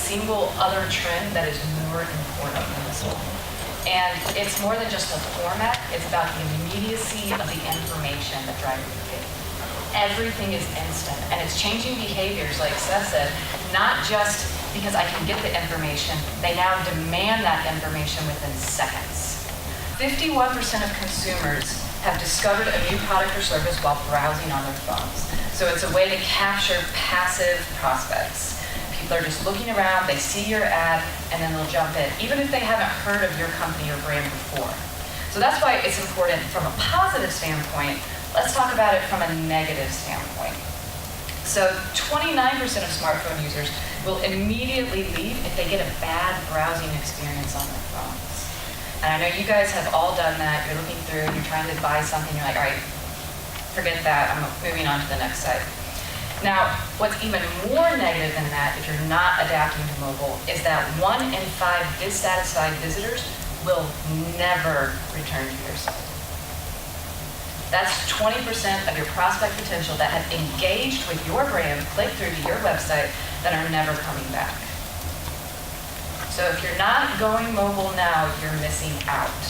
single other trend that is more important than this one. And it's more than just the format, it's about the immediacy of the information that drivers get. Everything is instant, and it's changing behaviors, like Seth said, not just because I can get the information, they now demand that information within seconds. 51% of consumers have discovered a new product or service while browsing on their phones. So it's a way to capture passive prospects. People are just looking around, they see your ad, and then they'll jump in, even if they haven't heard of your company or brand before. So that's why it's important from a positive standpoint. Let's talk about it from a negative standpoint. So 29% of smartphone users will immediately leave if they get a bad browsing experience on their phones. And I know you guys have all done that. You're looking through, you're trying to buy something, you're like, all right, forget that, I'm moving on to the next site. Now, what's even more negative than that, if you're not adapting to mobile, is that 1 in 5 dissatisfied visitors will never return to your site. That's 20% of your prospect potential that have engaged with your brand, clicked through to your website, that are never coming back. So if you're not going mobile now, you're missing out.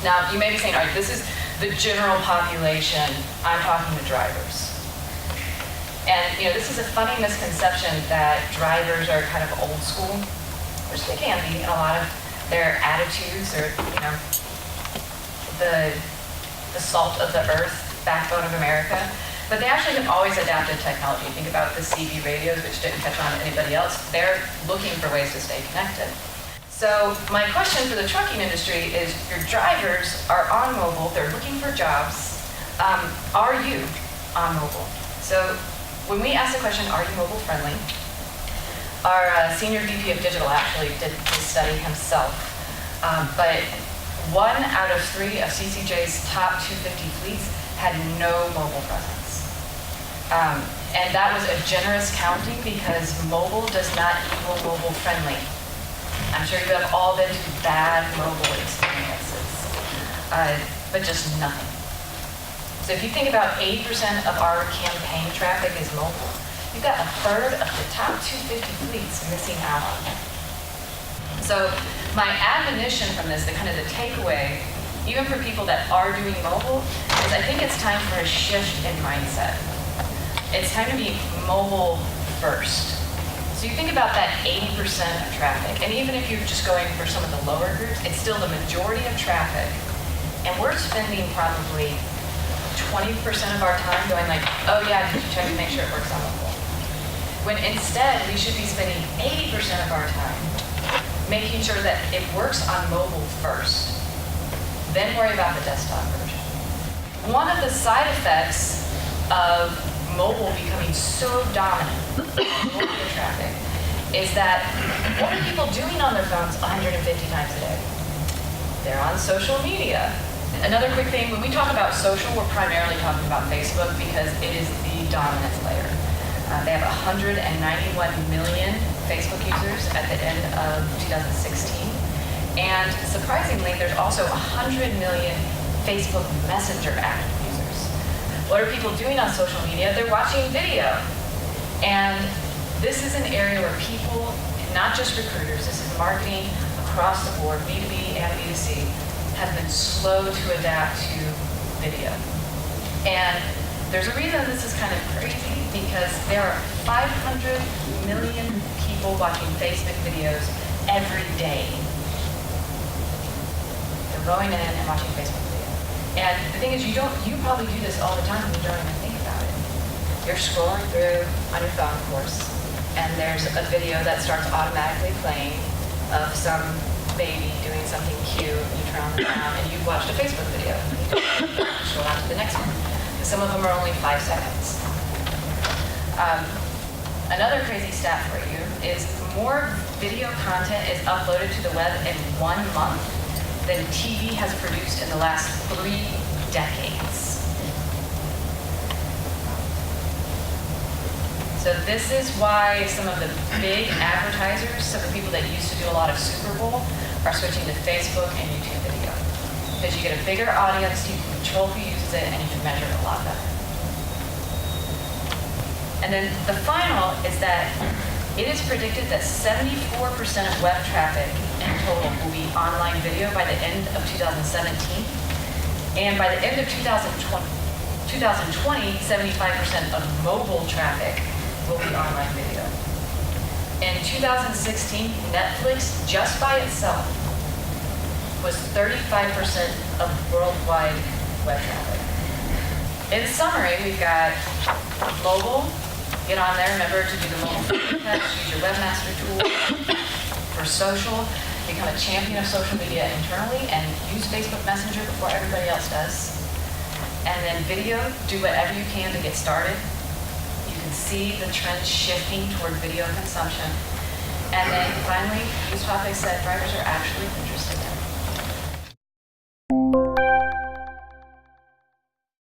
Now, you may be saying, all right, this is the general population. I'm talking to drivers. And this is a funny misconception that drivers are kind of old school, which they can be in a lot of their attitudes, or the salt of the earth, backbone of America. But they actually have always adapted technology. Think about the CB radios, which didn't catch on to anybody else. They're looking for ways to stay connected. So my question for the trucking industry is, your drivers are on mobile, they're looking for jobs. Are you on mobile? So when we ask the question, are you mobile friendly? Our senior VP of digital actually did this study himself. But 1 out of 3 of CCJ's top 250 fleets had no mobile presence. And that was a generous counting because mobile does not equal mobile friendly. I'm sure you have all been to bad mobile experiences, but just nothing. So if you think about 80% of our campaign traffic is mobile, you've got a third of the top 250 fleets missing out on it. So my admonition from this, the takeaway, even for people that are doing mobile, is I think it's time for a shift in mindset. It's time to be mobile first. So you think about that 80% of traffic, and even if you're just going for some of the lower groups, it's still the majority of traffic. And we're spending probably 20% of our time going like, oh yeah, did you check to make sure it works on mobile? When instead, we should be spending 80% of our time making sure that it works on mobile first, then worry about the desktop version. One of the side effects of mobile becoming so dominant in mobile traffic is that what are people doing on their phones 150 times a day? They're on social media. Another quick thing, when we talk about social, we're primarily talking about Facebook because it is the dominant player. They have 191 million Facebook users at the end of 2016. And surprisingly, there's also 100 million Facebook Messenger active users. What are people doing on social media? They're watching video. And this is an area where people, not just recruiters, this is marketing across the board, B2B and B2C, have been slow to adapt to video. And there's a reason this is kind of crazy, because there are 500 million people watching Facebook videos every day. They're going in and watching Facebook videos. And the thing is, you probably do this all the time and you don't even think about it. You're scrolling through on your phone, of course, and there's a video that starts automatically playing of some baby doing something cute, and you turn on the sound, and you've watched a Facebook video. You scroll on to the next one. Some of them are only 5 seconds. Another crazy stat for you is more video content is uploaded to the web in 1 month than TV has produced in the last 3 decades. So this is why some of the big advertisers, some of the people that used to do a lot of Super Bowl, are switching to Facebook and YouTube video. Because you get a bigger audience, you can control who uses it, and you can measure it a lot better. And then the final is that It is predicted that 74% of web traffic in total will be online video by the end of 2017. And by the end of 2020, 75% of mobile traffic will be online video. In 2016, Netflix, just by itself, was 35% of worldwide web traffic. In summary, we've got mobile. Get on there, remember to do the mobile test, use your webmaster tool. For social, become a champion of social media internally and use Facebook Messenger before everybody else does. And then video, do whatever you can to get started. You can see the trend shifting toward video consumption. And then finally, use what I said, drivers are actually